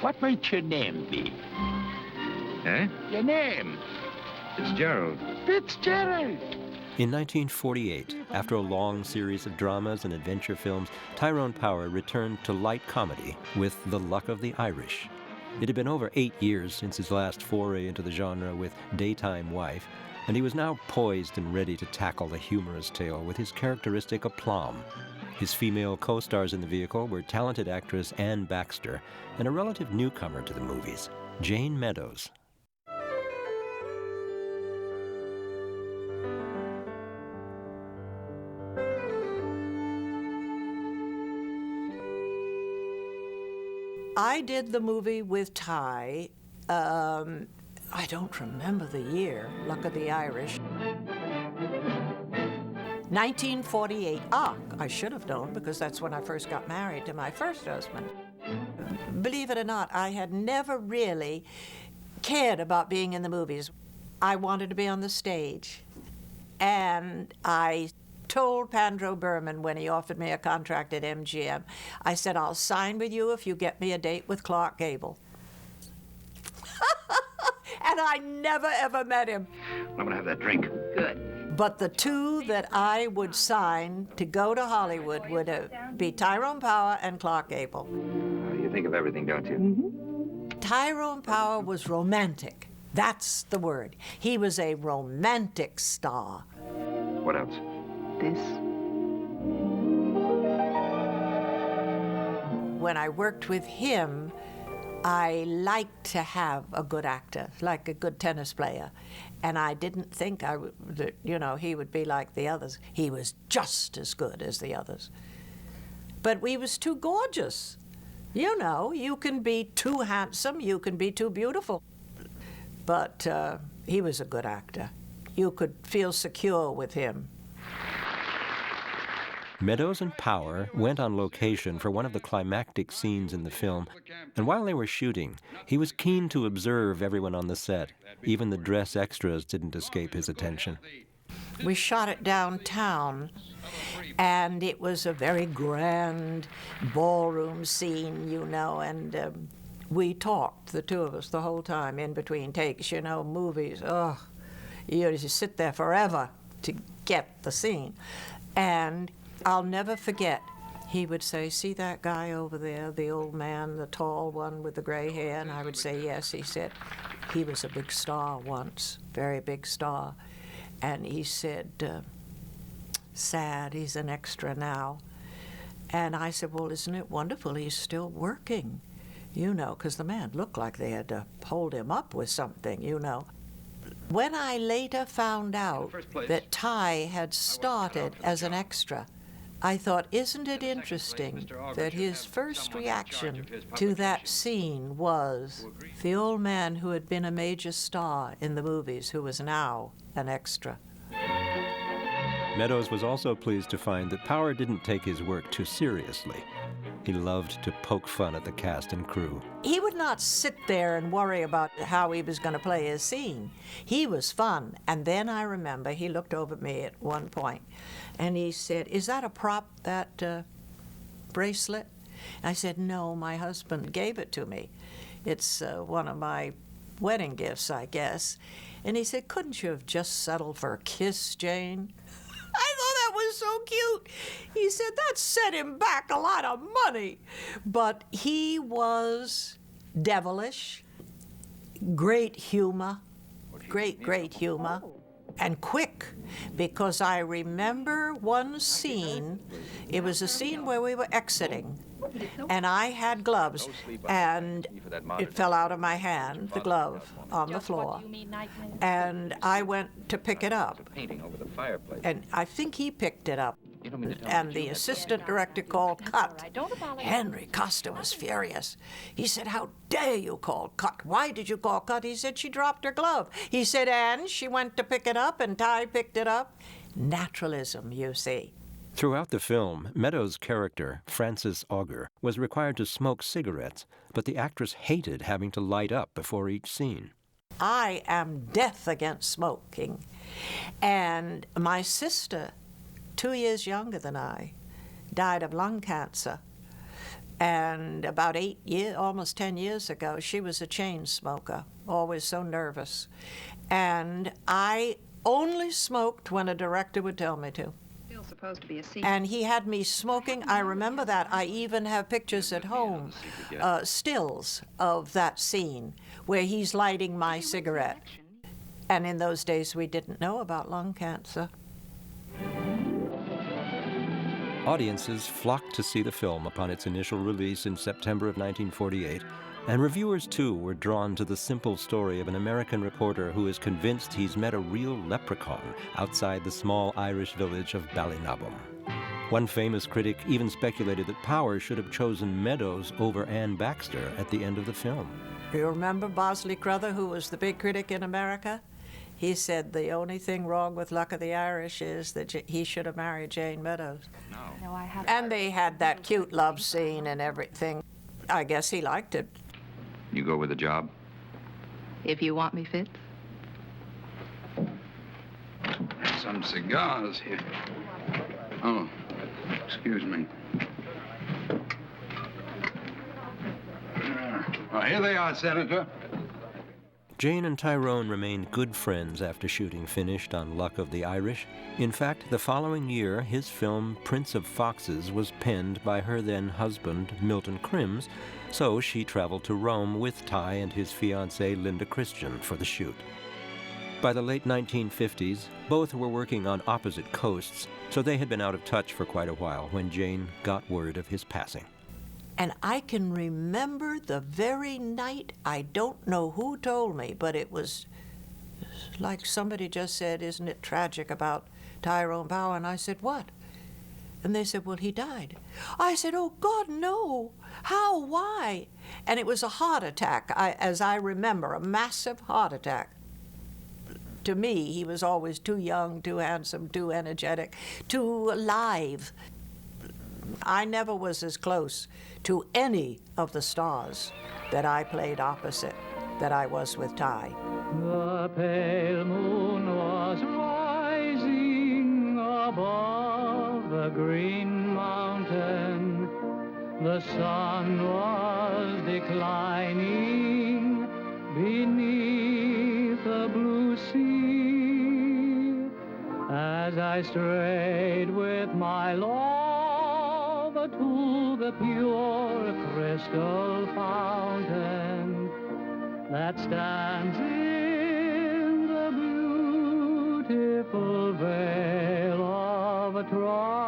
What might your name be? Eh? Your name? Fitzgerald. Fitzgerald. In 1948, after a long series of dramas and adventure films, Tyrone Power returned to light comedy with The Luck of the Irish. It had been over 8 years since his last foray into the genre with Daytime Wife, and he was now poised and ready to tackle the humorous tale with his characteristic aplomb. His female co-stars in the vehicle were talented actress Anne Baxter and a relative newcomer to the movies, Jane Meadows. I did the movie with Ty. I don't remember the year, Luck of the Irish. 1948. I should have known because that's when I first got married to my first husband. Believe it or not, I had never really cared about being in the movies. I wanted to be on the stage. And I told Pandro Berman when he offered me a contract at MGM, I said, I'll sign with you if you get me a date with Clark Gable. And I never, ever met him. I'm going to have that drink. Good. But the two that I would sign to go to Hollywood would be Tyrone Power and Clark Gable. You think of everything, don't you? Mm-hmm. Tyrone Power was romantic. That's the word. He was a romantic star. What else? This. When I worked with him, I liked to have a good actor, like a good tennis player. And I didn't think that, he would be like the others. He was just as good as the others. But he was too gorgeous. You can be too handsome, you can be too beautiful. But he was a good actor. You could feel secure with him. Meadows and Power went on location for one of the climactic scenes in the film, and while they were shooting, he was keen to observe everyone on the set. Even the dress extras didn't escape his attention. We shot it downtown, and it was a very grand ballroom scene, and we talked, the two of us, the whole time in between takes, movies. You just sit there forever to get the scene. And I'll never forget, he would say, see that guy over there, the old man, the tall one with the gray hair? And I would say, yes. He said, he was a big star once, very big star. And he said, sad, he's an extra now. And I said, well, isn't it wonderful he's still working? Because the man looked like they had to hold him up with something, When I later found out that Ty had started as an extra, I thought, isn't it interesting that his first reaction to that scene was the old man who had been a major star in the movies, who was now an extra. Meadows was also pleased to find that Power didn't take his work too seriously. He loved to poke fun at the cast and crew. He would not sit there and worry about how he was going to play his scene. He was fun. And then I remember he looked over at me at one point and he said, is that a prop, that bracelet? I said, no, my husband gave it to me. It's one of my wedding gifts, I guess. And he said, couldn't you have just settled for a kiss, Jane? I thought that was so cute. He said that set him back a lot of money. But he was devilish, great humor, great humor, and quick, because I remember one scene. It was a scene where we were exiting, and I had gloves, and it fell out of my hand, the glove, on the floor, and I went to pick it up, and I think he picked it up, and the assistant director called cut. Henry Costa was furious. He said, how dare you call cut? Why did you call cut? He said, she dropped her glove. He said, and she went to pick it up, and Ty picked it up. Naturalism, you see. Throughout the film, Meadows' character, Frances Auger, was required to smoke cigarettes, but the actress hated having to light up before each scene. I am death against smoking. And my sister, 2 years younger than I, died of lung cancer. And about 8 years, almost 10 years ago, she was a chain smoker, always so nervous. And I only smoked when a director would tell me to. Still supposed to be a secret. And he had me smoking. I remember that. I even have pictures at home, stills of that scene where he's lighting my cigarette. And in those days, we didn't know about lung cancer. Audiences flocked to see the film upon its initial release in September of 1948, and reviewers too were drawn to the simple story of an American reporter who is convinced he's met a real leprechaun outside the small Irish village of Ballynabum. One famous critic even speculated that Power should have chosen Meadows over Anne Baxter at the end of the film. You remember Bosley Crowther, who was the big critic in America? He said the only thing wrong with Luck of the Irish is that he should have married Jane Meadows. No, I haven't. And they had that cute love scene and everything. I guess he liked it. You go with the job? If you want me, Fitz. Some cigars here. Oh, excuse me. Well, here they are, Senator. Jane and Tyrone remained good friends after shooting finished on Luck of the Irish. In fact, the following year, his film Prince of Foxes was penned by her then husband, Milton Crims, so she traveled to Rome with Ty and his fiancée, Linda Christian, for the shoot. By the late 1950s, both were working on opposite coasts, so they had been out of touch for quite a while when Jane got word of his passing. And I can remember the very night, I don't know who told me, but it was like somebody just said, isn't it tragic about Tyrone Power? And I said, what? And they said, well, he died. I said, oh, God, no. How? Why? And it was a heart attack, as I remember, a massive heart attack. To me, he was always too young, too handsome, too energetic, too alive. I never was as close to any of the stars that I played opposite that I was with Ty. The pale moon was rising above the green mountain. The sun was declining beneath the blue sea. As I strayed with my love to the pure crystal fountain that stands in the beautiful vale of Troy.